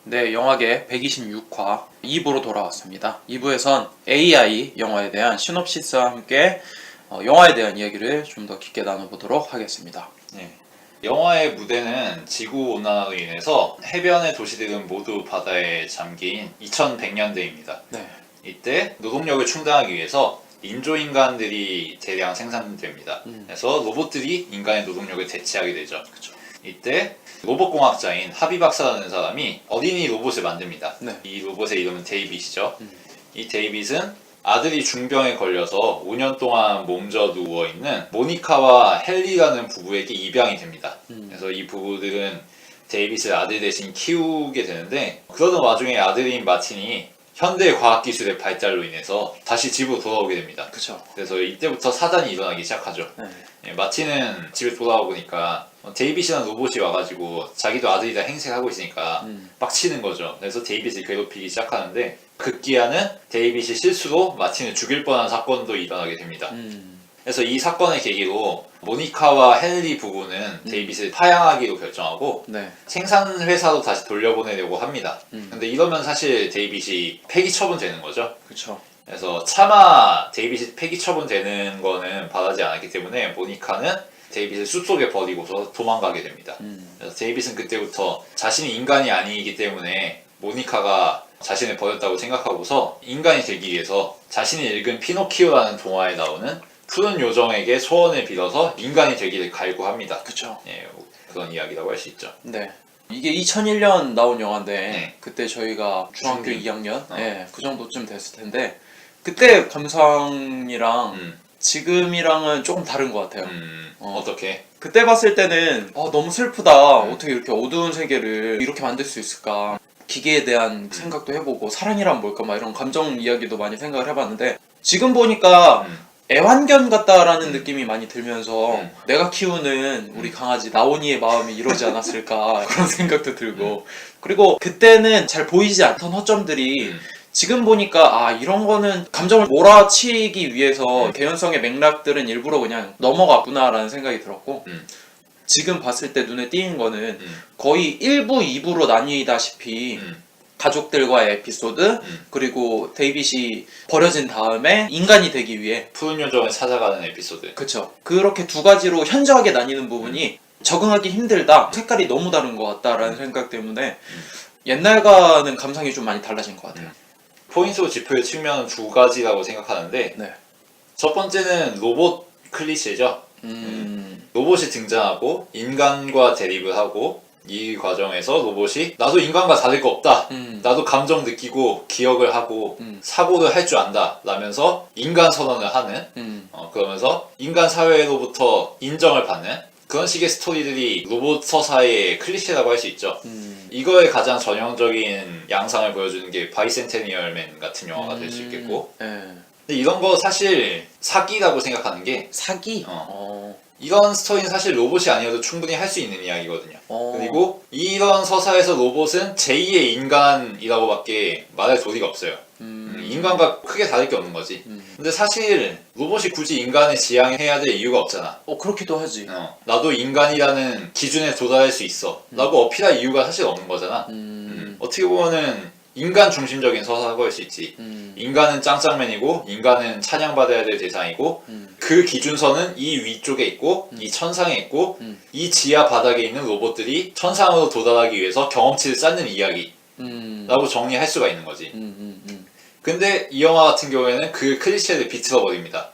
네, 영화계 126화 2부로 돌아왔습니다. 2부에선 AI 영화에 대한 시놉시스와 함께 영화에 대한 이야기를 좀 더 깊게 나눠보도록 하겠습니다. 네. 영화의 무대는 지구온난화로 인해서 해변의 도시들은 모두 바다에 잠긴 2100년대입니다. 네. 이때 노동력을 충당하기 위해서 인조인간들이 대량 생산됩니다. 그래서 로봇들이 인간의 노동력을 대체하게 되죠. 그쵸. 이때 로봇공학자인 하비 박사라는 사람이 어린이 로봇을 만듭니다. 네. 이 로봇의 이름은 데이빗이죠. 이 데이빗은 아들이 중병에 걸려서 5년 동안 몸져 누워있는 모니카와 헨리라는 부부에게 입양이 됩니다. 그래서 이 부부들은 데이빗을 아들 대신 키우게 되는데, 그러던 와중에 아들인 마틴이 현대 과학기술의 발달로 인해서 다시 집으로 돌아오게 됩니다. 그쵸. 그래서 이때부터 사단이 일어나기 시작하죠. 네. 마틴은 집에 돌아오니까 데이빗이라는 로봇이 와가지고 자기도 아들이다 행세하고 있으니까 빡치는 거죠. 그래서 데이빗을 괴롭히기 시작하는데, 급기야는 데이빗이 실수로 마틴을 죽일 뻔한 사건도 일어나게 됩니다. 그래서 이 사건을 계기로 모니카와 헨리 부부는 데이빗을 파양하기로 결정하고 네. 생산 회사로 다시 돌려보내려고 합니다. 근데 이러면 사실 데이빗이 폐기 처분되는 거죠. 그쵸. 그래서 차마 데이빗이 폐기 처분되는 거는 바라지 않았기 때문에 모니카는 데이빗을 숲속에 버리고서 도망가게 됩니다. 그래서 데이빗은 그때부터 자신이 인간이 아니기 때문에 모니카가 자신을 버렸다고 생각하고서 인간이 되기 위해서 자신이 읽은 피노키오라는 동화에 나오는 푸른 요정에게 소원을 빌어서 인간이 되기를 갈구합니다. 그쵸. 예, 그런 이야기라고 할 수 있죠. 네. 이게 2001년 나온 영화인데 네. 그때 저희가 중학교 중딩. 2학년 그 정도쯤 됐을 텐데 그때 감상이랑 지금이랑은 조금 다른 것 같아요. 어떻게? 그때 봤을 때는 너무 슬프다. 어떻게 이렇게 어두운 세계를 이렇게 만들 수 있을까. 기계에 대한 생각도 해보고 사랑이란 뭘까 막 이런 감정 이야기도 많이 생각을 해봤는데, 지금 보니까 애완견 같다라는 느낌이 많이 들면서 내가 키우는 우리 강아지 나온이의 마음이 이러지 않았을까 그런 생각도 들고, 그리고 그때는 잘 보이지 않던 허점들이 지금 보니까 이런 거는 감정을 몰아치기 위해서 개연성의 맥락들은 일부러 그냥 넘어갔구나 라는 생각이 들었고, 지금 봤을 때 눈에 띄는 거는 거의 1부, 2부로 나뉘다시피 가족들과의 에피소드, 그리고 데이빗이 버려진 다음에 인간이 되기 위해 푸른 요정을 찾아가는 에피소드. 그쵸. 그렇게 두 가지로 현저하게 나뉘는 부분이 적응하기 힘들다, 색깔이 너무 다른 것 같다라는 생각 때문에 옛날과는 감상이 좀 많이 달라진 것 같아요. 포인트로 짚을 측면은 두 가지라고 생각하는데, 네. 첫 번째는 로봇 클리셰죠. 로봇이 등장하고 인간과 대립을 하고, 이 과정에서 로봇이 나도 인간과 다를 거 없다, 나도 감정 느끼고 기억을 하고 사고를 할 줄 안다 라면서 인간 선언을 하는, 그러면서 인간 사회로부터 인정을 받는 그런 식의 스토리들이 로봇 서사의 클리셰라고 할 수 있죠. 이거의 가장 전형적인 양상을 보여주는 게 바이센테니얼맨 같은 영화가 될 수 있겠고, 근데 이런 거 사실 사기라고 생각하는 게, 사기? 이런 스토리는 사실 로봇이 아니어도 충분히 할 수 있는 이야기거든요. 그리고 이런 서사에서 로봇은 제2의 인간이라고 밖에 말할 도리가 없어요. 인간과 크게 다를 게 없는 거지. 근데 사실 로봇이 굳이 인간을 지향해야 될 이유가 없잖아. 그렇기도 하지. 나도 인간이라는 기준에 도달할 수 있어 라고 어필할 이유가 사실 없는 거잖아. 어떻게 보면은 인간 중심적인 서사라고 할 수 있지. 인간은 짱짱맨이고 인간은 찬양받아야 될 대상이고, 그 기준선은 이 위쪽에 있고 이 천상에 있고 이 지하 바닥에 있는 로봇들이 천상으로 도달하기 위해서 경험치를 쌓는 이야기 라고 정리할 수가 있는 거지. 근데 이 영화 같은 경우에는 그 클리셰를 비틀어 버립니다.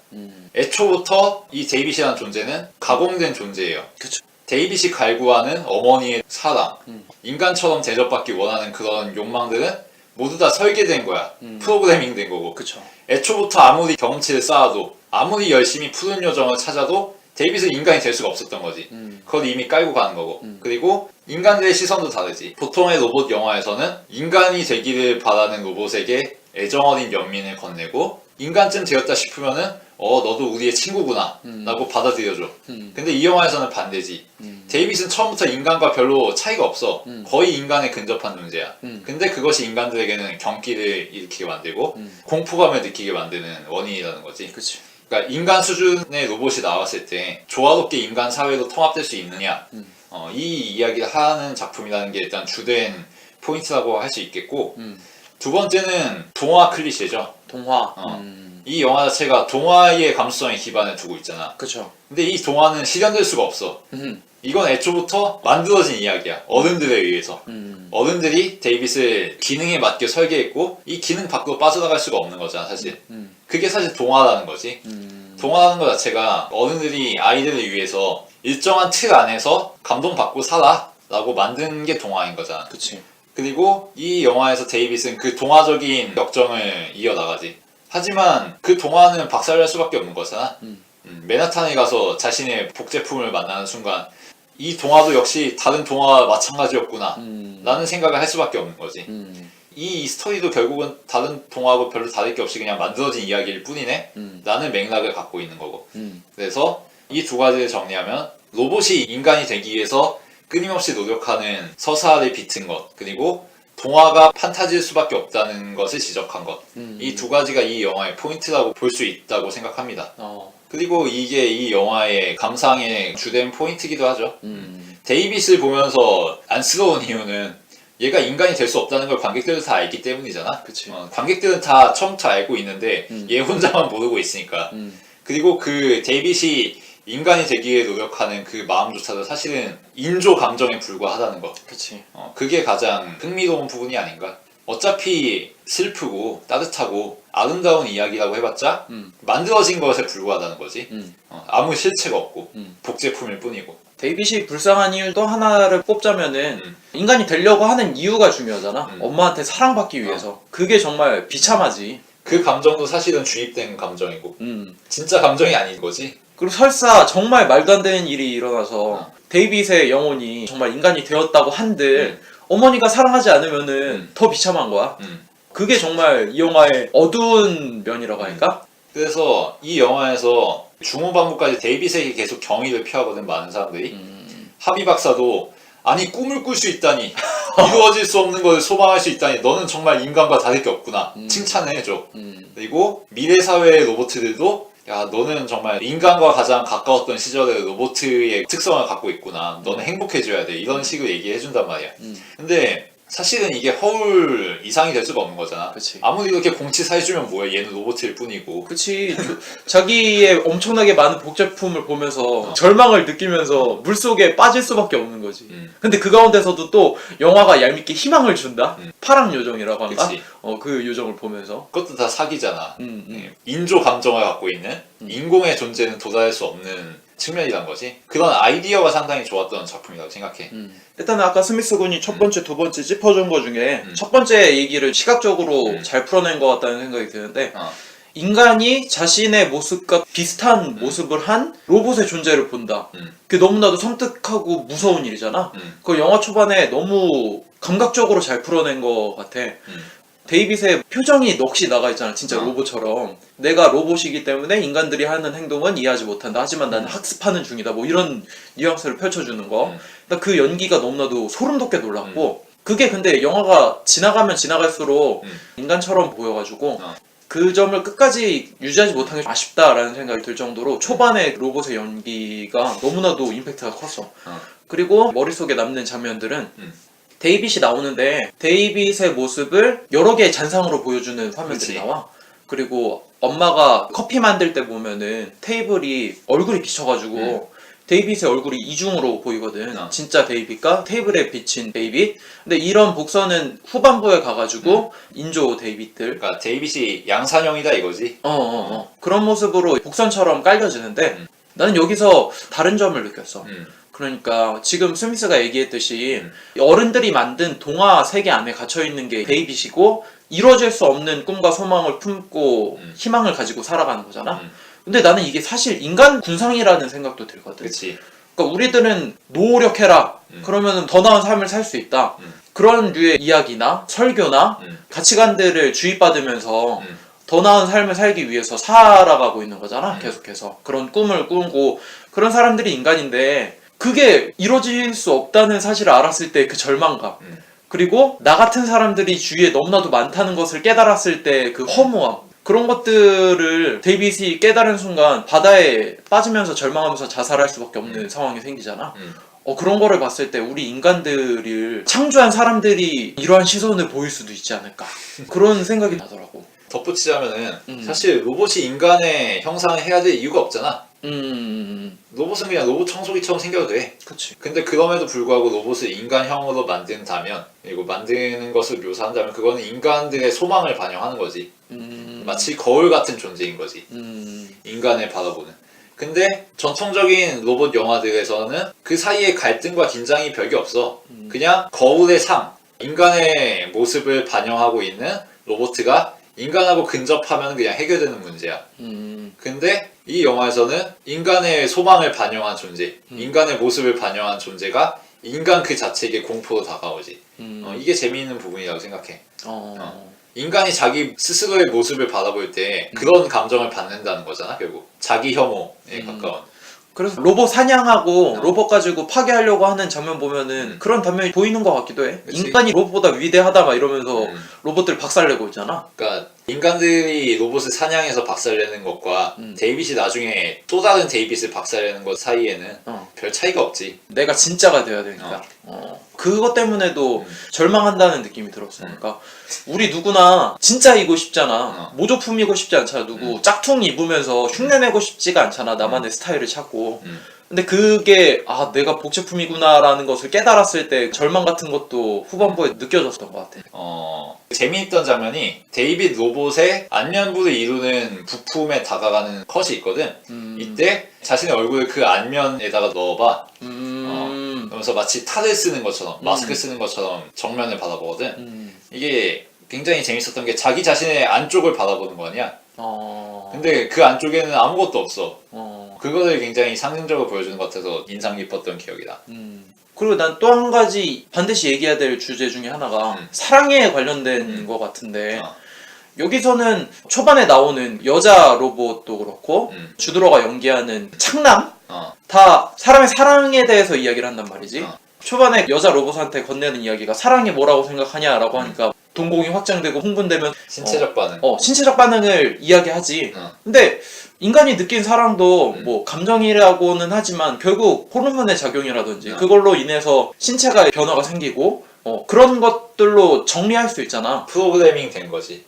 애초부터 이 데이빗이라는 존재는 가공된 존재예요. 그쵸. 데이빗이 갈구하는 어머니의 사랑, 인간처럼 대접받기 원하는 그런 욕망들은 모두 다 설계된 거야. 프로그래밍 된 거고. 그쵸. 애초부터 아무리 경험치를 쌓아도, 아무리 열심히 푸른 요정을 찾아도 데이빗은 인간이 될 수가 없었던 거지. 그걸 이미 깔고 가는 거고. 그리고 인간들의 시선도 다르지. 보통의 로봇 영화에서는 인간이 되기를 바라는 로봇에게 애정어린 연민을 건네고, 인간쯤 되었다 싶으면은 너도 우리의 친구구나 라고 받아들여줘. 근데 이 영화에서는 반대지. 데이빗은 처음부터 인간과 별로 차이가 없어. 거의 인간에 근접한 존재야. 근데 그것이 인간들에게는 경기를 일으키게 만들고 공포감을 느끼게 만드는 원인이라는 거지. 그치. 그러니까 인간 수준의 로봇이 나왔을 때 조화롭게 인간 사회로 통합될 수 있느냐, 이 이야기를 하는 작품이라는 게 일단 주된 포인트라고 할 수 있겠고 음. 두 번째는 동화 클리셰죠. 동화. 이 영화 자체가 동화의 감수성에 기반을 두고 있잖아. 그쵸. 근데 이 동화는 실현될 수가 없어. 이건 애초부터 만들어진 이야기야. 어른들에 의해서. 어른들이 데이빗을 기능에 맞게 설계했고 이 기능 밖으로 빠져나갈 수가 없는 거잖아 사실. 그게 사실 동화라는 거지. 동화라는 것 자체가 어른들이 아이들을 위해서 일정한 틀 안에서 감동받고 살아 라고 만든 게 동화인 거잖아. 그치. 그리고 이 영화에서 데이빗은 그 동화적인 역정을 이어나가지. 하지만 그 동화는 박살날 수밖에 없는 거잖아. 맨하탄에 가서 자신의 복제품을 만나는 순간 이 동화도 역시 다른 동화와 마찬가지였구나 라는 생각을 할 수밖에 없는 거지. 이 스토리도 결국은 다른 동화하고 별로 다를 게 없이 그냥 만들어진 이야기일 뿐이네 라는 맥락을 갖고 있는 거고. 그래서 이 두 가지를 정리하면 로봇이 인간이 되기 위해서 끊임없이 노력하는 서사를 비튼 것, 그리고 동화가 판타지일 수밖에 없다는 것을 지적한 것. 이 두 가지가 이 영화의 포인트라고 볼 수 있다고 생각합니다. 그리고 이게 이 영화의 감상의 주된 포인트이기도 하죠. 데이빗을 보면서 안쓰러운 이유는 얘가 인간이 될 수 없다는 걸 관객들은 다 알기 때문이잖아. 그치. 관객들은 다 처음부터 알고 있는데 얘 혼자만 모르고 있으니까. 그리고 그 데이빗이 인간이 되기 위해 노력하는 그 마음조차도 사실은 인조 감정에 불과하다는 것. 그치. 그게 가장 흥미로운 부분이 아닌가. 어차피 슬프고 따뜻하고 아름다운 이야기라고 해봤자 만들어진 것에 불과하다는 거지. 아무 실체가 없고 복제품일 뿐이고. 데이빗이 불쌍한 이유 또 하나를 뽑자면은 인간이 되려고 하는 이유가 중요하잖아. 엄마한테 사랑받기 위해서. 그게 정말 비참하지. 그 감정도 사실은 주입된 감정이고 진짜 감정이 아닌 거지. 그리고 설사 정말 말도 안 되는 일이 일어나서 데이빗의 영혼이 정말 인간이 되었다고 한들 어머니가 사랑하지 않으면은 더 비참한 거야. 그게 정말 이 영화의 어두운 면이라고 할까? 그래서 이 영화에서 중후반부까지 데이빗에게 계속 경의를 표하거든 많은 사람들이. 하비 박사도 아니 꿈을 꿀 수 있다니 이루어질 수 없는 것을 소망할 수 있다니 너는 정말 인간과 다를 게 없구나 칭찬을 해줘. 그리고 미래 사회의 로봇들도 야 너는 정말 인간과 가장 가까웠던 시절의 로봇의 특성을 갖고 있구나 너는 행복해져야 돼 이런 식으로 얘기해 준단 말이야. 근데 사실은 이게 허울 이상이 될 수가 없는 거잖아. 그치. 아무리 이렇게 공치 사해주면 뭐야 얘는 로봇일 뿐이고. 그치. 자기의 엄청나게 많은 복제품을 보면서 절망을 느끼면서 물속에 빠질 수밖에 없는 거지. 근데 그 가운데서도 또 영화가 얄밉게 희망을 준다? 파랑 요정이라고 한가? 그치. 그 요정을 보면서. 그것도 다 사기잖아. 인조 감정을 갖고 있는 인공의 존재는 도달할 수 없는 측면이란 거지. 그런 아이디어가 상당히 좋았던 작품이라고 생각해. 일단 아까 스미스 군이 첫 번째, 두 번째 짚어준 거 중에 첫 번째 얘기를 시각적으로 잘 풀어낸 것 같다는 생각이 드는데 인간이 자신의 모습과 비슷한 모습을 한 로봇의 존재를 본다. 그게 너무나도 섬뜩하고 무서운 일이잖아. 그 영화 초반에 너무 감각적으로 잘 풀어낸 것 같아. 데이빗의 표정이 넋이 나가 있잖아. 진짜 로봇처럼. 내가 로봇이기 때문에 인간들이 하는 행동은 이해하지 못한다. 하지만 나는 학습하는 중이다. 뭐 이런 뉘앙스를 펼쳐주는 거. 그 연기가 너무나도 소름 돋게 놀랐고 그게 근데 영화가 지나가면 지나갈수록 인간처럼 보여가지고 그 점을 끝까지 유지하지 못한 게 아쉽다라는 생각이 들 정도로 초반에 로봇의 연기가 너무나도 임팩트가 컸어. 그리고 머릿속에 남는 장면들은 데이빗이 나오는데 데이빗의 모습을 여러 개의 잔상으로 보여주는 화면들이 그치. 나와. 그리고 엄마가 커피 만들 때 보면은 테이블이 얼굴이 비쳐가지고 데이빗의 얼굴이 이중으로 보이거든. 진짜 데이빗과 테이블에 비친 데이빗. 근데 이런 복선은 후반부에 가가지고 인조 데이빗들. 그러니까 데이빗이 양산형이다 이거지. 그런 모습으로 복선처럼 깔려지는데 나는 여기서 다른 점을 느꼈어. 그러니까 지금 스미스가 얘기했듯이 어른들이 만든 동화 세계 안에 갇혀있는 게 데이빗이고 이루어질 수 없는 꿈과 소망을 품고 희망을 가지고 살아가는 거잖아. 근데 나는 이게 사실 인간 군상이라는 생각도 들거든. 그치. 그러니까 우리들은 노력해라. 그러면 더 나은 삶을 살 수 있다. 그런 류의 이야기나 설교나 가치관들을 주입받으면서 더 나은 삶을 살기 위해서 살아가고 있는 거잖아. 계속해서. 그런 꿈을 꾸고 그런 사람들이 인간인데 그게 이루어질 수 없다는 사실을 알았을 때 그 절망감. 그리고 나 같은 사람들이 주위에 너무나도 많다는 것을 깨달았을 때 그 허무함. 그런 것들을 데이빗이 깨달은 순간 바다에 빠지면서 절망하면서 자살할 수밖에 없는 상황이 생기잖아. 그런 거를 봤을 때 우리 인간들을 창조한 사람들이 이러한 시선을 보일 수도 있지 않을까 그런 생각이 나더라고. 덧붙이자면은 사실 로봇이 인간의 형상을 해야 될 이유가 없잖아. 로봇은 그냥 로봇 청소기처럼 생겨도 돼. 그치. 근데 그럼에도 불구하고 로봇을 인간형으로 만든다면, 그리고 만드는 것을 묘사한다면 그거는 인간들의 소망을 반영하는 거지. 마치 거울 같은 존재인 거지. 인간을 바라보는. 근데 전통적인 로봇 영화들에서는 그 사이에 갈등과 긴장이 별게 없어. 그냥 거울의 상, 인간의 모습을 반영하고 있는 로봇가 인간하고 근접하면 그냥 해결되는 문제야. 근데 이 영화에서는 인간의 소망을 반영한 존재, 인간의 모습을 반영한 존재가 인간 그 자체에게 공포로 다가오지. 이게 재미있는 부분이라고 생각해. 인간이 자기 스스로의 모습을 바라볼 때 그런 감정을 받는다는 거잖아, 결국. 자기 혐오에 가까운. 그래서 로봇 사냥하고 로봇 가지고 파괴하려고 하는 장면 보면은 그런 단면이 보이는 것 같기도 해. 그치. 인간이 로봇보다 위대하다 막 이러면서 로봇들 박살내고 있잖아. 그러니까 인간들이 로봇을 사냥해서 박살내는 것과 데이빗이 나중에 또 다른 데이빗을 박살내는 것 사이에는 별 차이가 없지. 내가 진짜가 돼야 되니까. 그것 때문에도 절망한다는 느낌이 들었어. 그러니까 우리 누구나 진짜이고 싶잖아. 모조품이고 싶지 않잖아. 누구 짝퉁 입으면서 흉내내고 싶지가 않잖아. 나만의 스타일을 찾고. 근데 그게 내가 복제품이구나 라는 것을 깨달았을 때 절망 같은 것도 후반부에 느껴졌던 것 같아. 재미있던 장면이 데이빗 로봇의 안면부를 이루는 부품에 다가가는 컷이 있거든. 이때 자신의 얼굴을 그 안면에다가 넣어봐. 그러면서 마치 탈을 쓰는 것처럼, 마스크 쓰는 것처럼 정면을 바라보거든. 이게 굉장히 재밌었던 게 자기 자신의 안쪽을 바라보는 거 아니야. 근데 그 안쪽에는 아무것도 없어. 그거를 굉장히 상징적으로 보여주는 것 같아서 인상 깊었던 기억이다. 그리고 난 또 한 가지 반드시 얘기해야 될 주제 중에 하나가 사랑에 관련된 것 같은데 여기서는 초반에 나오는 여자 로봇도 그렇고 주드로가 연기하는 창남 다 사람의 사랑에 대해서 이야기를 한단 말이지. 초반에 여자 로봇한테 건네는 이야기가 사랑이 뭐라고 생각하냐라고 하니까 동공이 확장되고 흥분되면 신체적 반응. 신체적 반응을 이야기하지. 근데 인간이 느낀 사랑도 뭐 감정이라고는 하지만 결국 호르몬의 작용이라든지 그걸로 인해서 신체가 변화가 생기고 그런 것들로 정리할 수 있잖아. 프로그래밍 된 거지.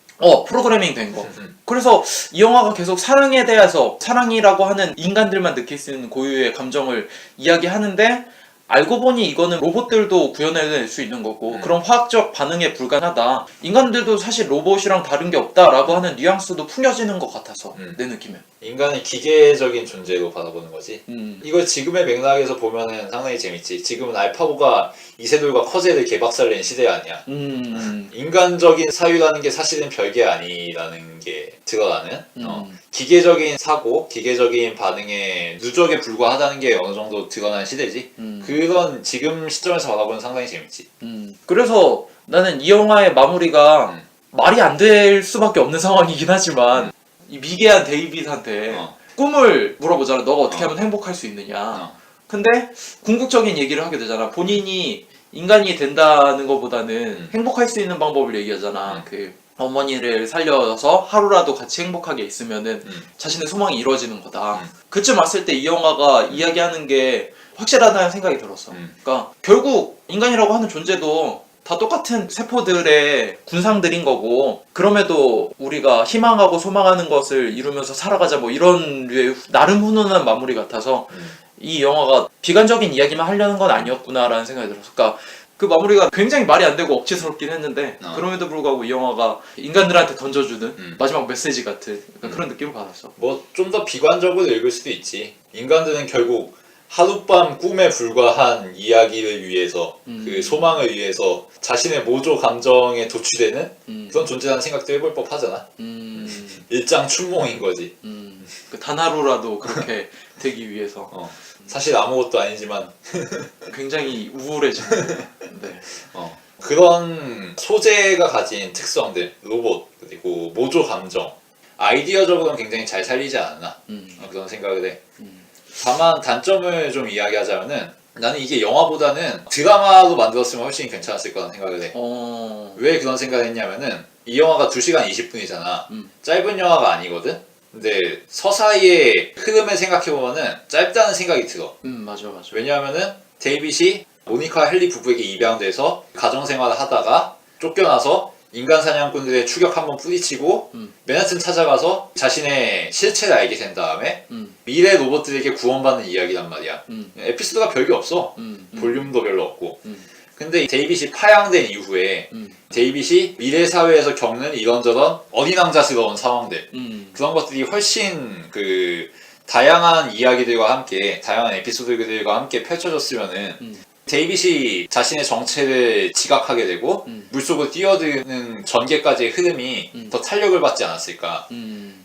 프로그래밍 된 거. 그래서 이 영화가 계속 사랑에 대해서 사랑이라고 하는 인간들만 느낄 수 있는 고유의 감정을 이야기하는데 알고 보니 이거는 로봇들도 구현해낼 수 있는 거고 그런 화학적 반응에 불과하다. 인간들도 사실 로봇이랑 다른 게 없다라고 하는 뉘앙스도 풍겨지는 것 같아서 내 느낌에. 인간을 기계적인 존재로 바라보는 거지. 이걸 지금의 맥락에서 보면은 상당히 재밌지. 지금은 알파고가 이세돌과 커젤을 개박살낸 시대 아니야. 인간적인 사유라는 게 사실은 별게 아니라는 게 드러나는 기계적인 사고, 기계적인 반응에 누적에 불과하다는 게 어느 정도 드러난 시대지. 그런 지금 시점에서 바라보면 상당히 재밌지. 그래서 나는 이 영화의 마무리가 말이 안 될 수밖에 없는 상황이긴 하지만 이 미개한 데이빗한테 꿈을 물어보잖아. 너가 어떻게 하면 행복할 수 있느냐. 근데 궁극적인 얘기를 하게 되잖아. 본인이 인간이 된다는 것보다는 행복할 수 있는 방법을 얘기하잖아. 그 어머니를 살려서 하루라도 같이 행복하게 있으면은 자신의 소망이 이루어지는 거다. 그쯤 왔을 때 이 영화가 이야기하는 게 확실하다는 생각이 들었어. 그러니까 결국 인간이라고 하는 존재도 다 똑같은 세포들의 군상들인 거고 그럼에도 우리가 희망하고 소망하는 것을 이루면서 살아가자 뭐 이런 류의 나름 훈훈한 마무리 같아서 이 영화가 비관적인 이야기만 하려는 건 아니었구나라는 생각이 들었어. 그러니까 그 마무리가 굉장히 말이 안 되고 억지스럽긴 했는데 그럼에도 불구하고 이 영화가 인간들한테 던져주는 마지막 메시지 같은 그런 느낌을 받았어. 뭐 좀 더 비관적으로 읽을 수도 있지. 인간들은 결국 하룻밤 꿈에 불과한 이야기를 위해서 그 소망을 위해서 자신의 모조 감정에 도취되는 그런 존재라는 생각도 해볼 법하잖아. 일장춘몽인 거지. 그 단 하루라도 그렇게 되기 위해서 사실 아무것도 아니지만 굉장히 우울해지는. 네. 그런 소재가 가진 특성들, 로봇 그리고 모조 감정 아이디어적으로는 굉장히 잘 살리지 않았나 그런 생각을 해. 다만 단점을 좀 이야기하자면은 나는 이게 영화보다는 드라마로 만들었으면 훨씬 괜찮았을 거라는 생각을 해. 왜 그런 생각을 했냐면은 이 영화가 2시간 20분이잖아. 짧은 영화가 아니거든? 근데 서사의 흐름을 생각해보면은 짧다는 생각이 들어. 맞아. 왜냐하면은 데이빗이 모니카 헨리 부부에게 입양돼서 가정생활을 하다가 쫓겨나서 인간 사냥꾼들의 추격 한번 뿌리치고 맨하튼 찾아가서 자신의 실체를 알게 된 다음에 미래 로봇들에게 구원받는 이야기란 말이야. 에피소드가 별게 없어. 볼륨도 별로 없고. 근데 데이빗이 파양된 이후에 데이빗이 미래 사회에서 겪는 이런저런 어린왕자스러운 상황들 그런 것들이 훨씬 그 다양한 이야기들과 함께 다양한 에피소드들과 함께 펼쳐졌으면은 데이빗이 자신의 정체를 지각하게 되고 물속으로 뛰어드는 전개까지의 흐름이 더 탄력을 받지 않았을까.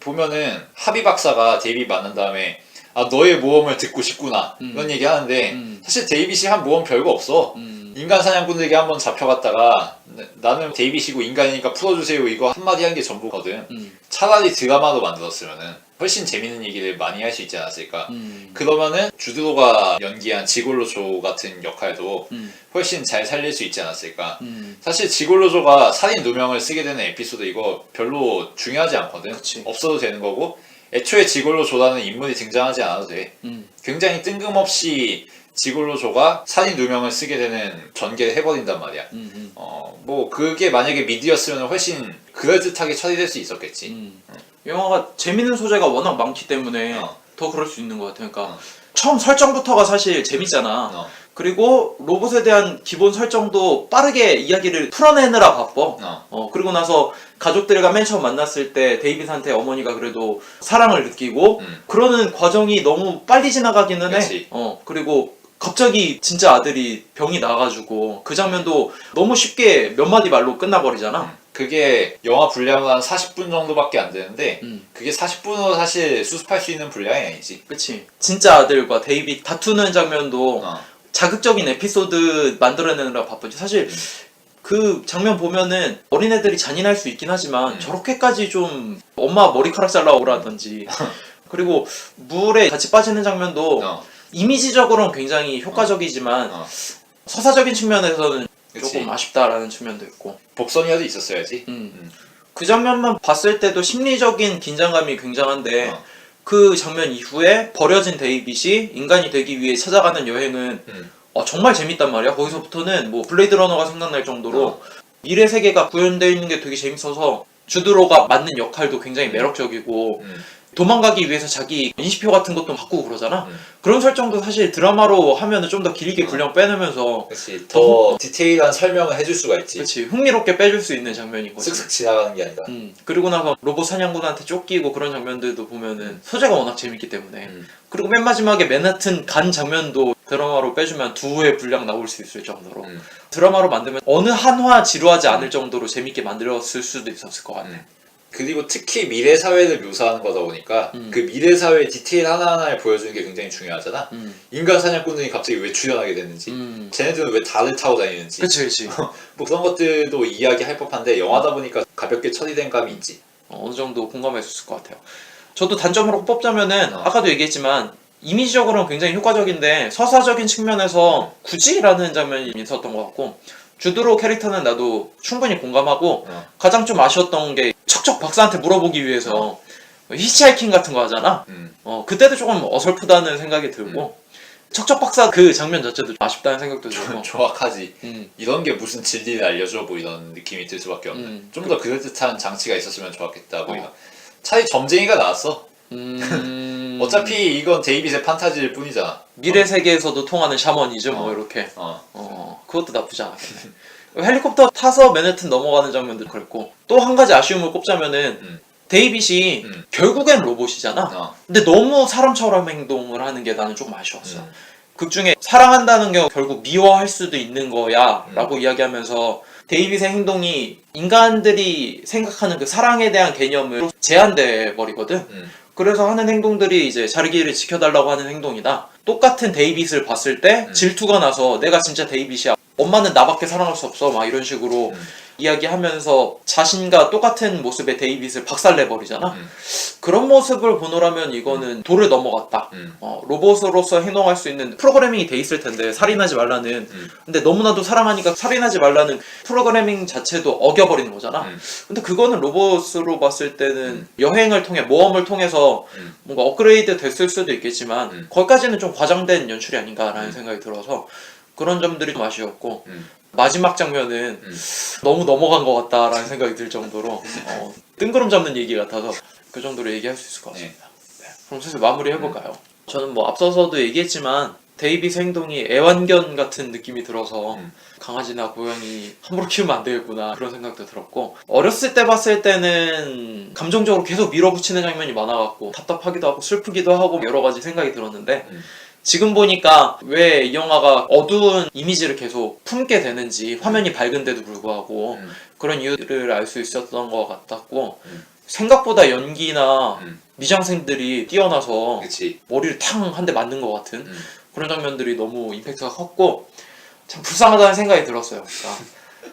보면은 하비 박사가 데이빗 만난 다음에 아 너의 모험을 듣고 싶구나 이런 얘기 하는데 사실 데이빗이 한 모험 별거 없어. 인간 사냥꾼들에게 한번 잡혀갔다가 나는 데이빗이고 인간이니까 풀어주세요 이거 한마디 한 게 전부거든. 차라리 드라마로 만들었으면은 훨씬 재밌는 얘기를 많이 할 수 있지 않았을까. 그러면은 주드로가 연기한 지골로조 같은 역할도 훨씬 잘 살릴 수 있지 않았을까. 사실 지골로조가 살인 누명을 쓰게 되는 에피소드 이거 별로 중요하지 않거든. 그치. 없어도 되는 거고 애초에 지골로조라는 인물이 등장하지 않아도 돼. 굉장히 뜬금없이 지골로조가 살인 누명을 쓰게 되는 전개를 해버린단 말이야. 뭐 그게 만약에 미디였으면 훨씬 그럴듯하게 처리될 수 있었겠지. 영화가 재밌는 소재가 워낙 많기 때문에 더 그럴 수 있는 것 같아요. 그러니까 처음 설정부터가 사실 재밌잖아. 그리고 로봇에 대한 기본 설정도 빠르게 이야기를 풀어내느라 바빠. 그리고 나서 가족들과 맨 처음 만났을 때 데이빗한테 어머니가 그래도 사랑을 느끼고 그러는 과정이 너무 빨리 지나가기는 그치. 해. 그리고 갑자기 진짜 아들이 병이 나가지고 그 장면도 너무 쉽게 몇 마디 말로 끝나버리잖아. 그게 영화 분량은 한 40분 정도밖에 안 되는데 그게 40분으로 사실 수습할 수 있는 분량이 아니지. 그치. 진짜 아들과 데이빗 다투는 장면도 자극적인 에피소드 만들어내느라 바쁘지. 사실 그 장면 보면은 어린애들이 잔인할 수 있긴 하지만 저렇게까지 좀 엄마 머리카락 잘라오라든지 그리고 물에 같이 빠지는 장면도 이미지적으로는 굉장히 효과적이지만 서사적인 측면에서는 그치. 조금 아쉽다라는 측면도 있고. 복선이라도 있었어야지. 그 장면만 봤을 때도 심리적인 긴장감이 굉장한데 그 장면 이후에 버려진 데이빗이 인간이 되기 위해 찾아가는 여행은 정말 재밌단 말이야. 거기서부터는 뭐 블레이드 러너가 생각날 정도로 미래 세계가 구현되어 있는 게 되게 재밌어서 주드로가 맡는 역할도 굉장히 매력적이고 도망가기 위해서 자기 인식표 같은 것도 바꾸고 그러잖아. 그런 설정도 사실 드라마로 하면은 좀 더 길게 분량 빼내면서 그렇지. 더 디테일한 설명을 해줄 수가 있지. 그렇지. 흥미롭게 빼줄 수 있는 장면이거든. 쓱쓱 지나가는 게 아니라. 그리고 나서 로봇 사냥꾼한테 쫓기고 그런 장면들도 보면은 소재가 워낙 재밌기 때문에. 그리고 맨 마지막에 맨하튼 간 장면도 드라마로 빼주면 2회 분량 나올 수 있을 정도로 드라마로 만들면 어느 한화 지루하지 않을 정도로 재밌게 만들었을 수도 있었을 것 같아. 그리고 특히 미래 사회를 묘사하는 거다 보니까 그 미래 사회의 디테일 하나하나를 보여주는 게 굉장히 중요하잖아. 인간 사냥꾼들이 갑자기 왜 출연하게 됐는지, 쟤네들은 왜 달을 타고 다니는지. 그치. 뭐 그런 것들도 이야기할 법한데 영화다 보니까 가볍게 처리된 감이 있지. 어느 정도 공감할 수 있을 것 같아요. 저도 단점으로 뽑자면은 아까도 얘기했지만 이미지적으로는 굉장히 효과적인데 서사적인 측면에서 굳이라는 장면이 있었던 것 같고 주드로 캐릭터는 나도 충분히 공감하고 가장 좀 아쉬웠던 게 척척 박사한테 물어보기 위해서 히치하이킹 같은 거 하잖아. 그때도 조금 어설프다는 생각이 들고 척척 박사 그 장면 자체도 아쉽다는 생각도 들고. 정확하지. 이런 게 무슨 진리를 알려줘 뭐 이런 느낌이 들 수밖에 없네. 좀 더 그럴듯한 장치가 있었으면 좋았겠다 뭐 이런. 차라리 점쟁이가 나왔어. 어차피 이건 데이빗의 판타지일 뿐이잖아. 미래 세계에서도 통하는 샤머니즘 뭐 이렇게. 그것도 나쁘지 않았겠네. 헬리콥터 타서 맨해튼 넘어가는 장면도 그랬고 또 한 가지 아쉬움을 꼽자면은 데이빗이 결국엔 로봇이잖아. 근데 너무 사람처럼 행동을 하는 게 나는 조금 아쉬웠어. 극 중에 사랑한다는 게 결국 미워할 수도 있는 거야 라고 이야기하면서 데이빗의 행동이 인간들이 생각하는 그 사랑에 대한 개념을 제한돼 버리거든. 그래서 하는 행동들이 이제 자기를 지켜달라고 하는 행동이다. 똑같은 데이빗을 봤을 때 질투가 나서 내가 진짜 데이빗이야 엄마는 나밖에 사랑할 수 없어 막 이런 식으로 이야기하면서 자신과 똑같은 모습의 데이빗을 박살내버리잖아. 그런 모습을 보노라면 이거는 도를 넘어갔다. 로봇으로서 행동할 수 있는 프로그래밍이 돼 있을 텐데 살인하지 말라는. 근데 너무나도 사랑하니까 살인하지 말라는 프로그래밍 자체도 어겨버리는 거잖아. 근데 그거는 로봇으로 봤을 때는 여행을 통해 모험을 통해서 뭔가 업그레이드 됐을 수도 있겠지만 거기까지는 좀 과장된 연출이 아닌가라는 생각이 들어서 그런 점들이 좀 아쉬웠고 마지막 장면은 너무 넘어간 것 같다라는 생각이 들 정도로 뜬구름 잡는 얘기 같아서 그 정도로 얘기할 수 있을 것 같습니다. 네. 그럼 슬슬 마무리 해볼까요? 저는 뭐 앞서서도 얘기했지만 데이빗의 행동이 애완견 같은 느낌이 들어서 강아지나 고양이 함부로 키우면 안 되겠구나 그런 생각도 들었고, 어렸을 때 봤을 때는 감정적으로 계속 밀어붙이는 장면이 많아갖고 답답하기도 하고 슬프기도 하고 여러 가지 생각이 들었는데 지금 보니까 왜 이 영화가 어두운 이미지를 계속 품게 되는지, 화면이 밝은데도 불구하고 그런 이유를 알 수 있었던 것 같았고, 생각보다 연기나 미장센들이 뛰어나서 그치. 머리를 탕 한 대 맞는 것 같은 그런 장면들이 너무 임팩트가 컸고 참 불쌍하다는 생각이 들었어요. 그러니까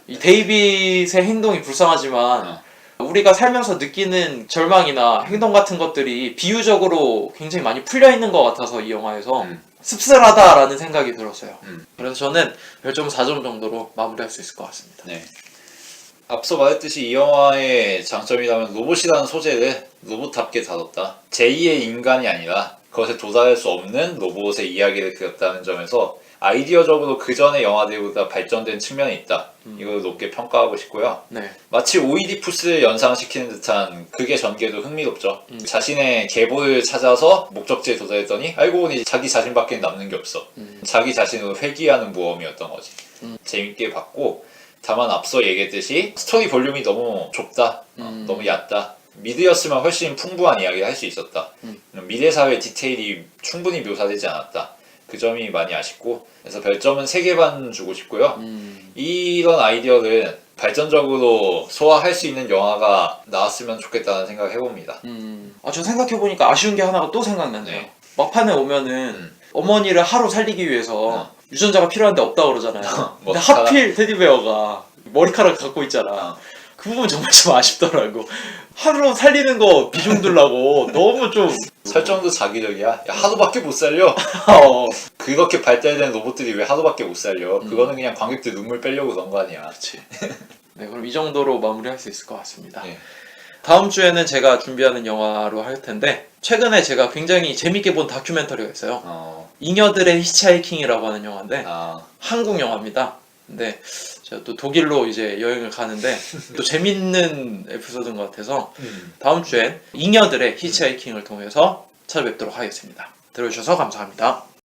이 데이빗의 행동이 불쌍하지만 우리가 살면서 느끼는 절망이나 행동 같은 것들이 비유적으로 굉장히 많이 풀려있는 것 같아서 이 영화에서 씁쓸하다라는 생각이 들었어요. 그래서 저는 별점 4점 정도로 마무리할 수 있을 것 같습니다. 네. 앞서 말했듯이 이 영화의 장점이라면 로봇이라는 소재를 로봇답게 다뤘다. 제2의 인간이 아니라 그것에 도달할 수 없는 로봇의 이야기를 그렸다는 점에서 아이디어적으로 그 전의 영화들보다 발전된 측면이 있다. 이걸 높게 평가하고 싶고요. 네. 마치 오이디푸스를 연상시키는 듯한 극의 전개도 흥미롭죠. 자신의 계보를 찾아서 목적지에 도달했더니 알고 보니 자기 자신밖에 남는 게 없어. 자기 자신으로 회귀하는 모험이었던 거지. 재밌게 봤고, 다만 앞서 얘기했듯이 스토리 볼륨이 너무 좁다. 너무 얕다. 미드였으면 훨씬 풍부한 이야기를 할 수 있었다. 미래사회 디테일이 충분히 묘사되지 않았다. 그 점이 많이 아쉽고, 그래서 별점은 3개 반 주고 싶고요. 이런 아이디어를 발전적으로 소화할 수 있는 영화가 나왔으면 좋겠다는 생각을 해봅니다. 저 생각해보니까 아쉬운 게 하나가 또 생각났네요. 네. 막판에 오면은 어머니를 하루 살리기 위해서 유전자가 필요한데 없다고 그러잖아요. 근데 하필 테디베어가 머리카락을 갖고 있잖아. 그 부분 정말 좀 아쉽더라고. 하루 살리는 거 비중 두려고 너무 좀 설정도 자기적이야. 야, 하루밖에 못 살려. 그렇게 발달된 로봇들이 왜 하루밖에 못 살려. 그거는 그냥 관객들 눈물 빼려고 그런 거 아니야. 그치. 네, 그럼 이 정도로 마무리할 수 있을 것 같습니다. 네. 다음 주에는 제가 준비하는 영화로 할 텐데, 최근에 제가 굉장히 재밌게 본 다큐멘터리가 있어요. 잉여들의 히치하이킹이라고 하는 영화인데 한국 영화입니다. 근데 제가 또 독일로 이제 여행을 가는데 또 재밌는 에피소드인 것 같아서 다음 주엔 잉여들의 히치하이킹을 통해서 찾아뵙도록 하겠습니다. 들어주셔서 감사합니다.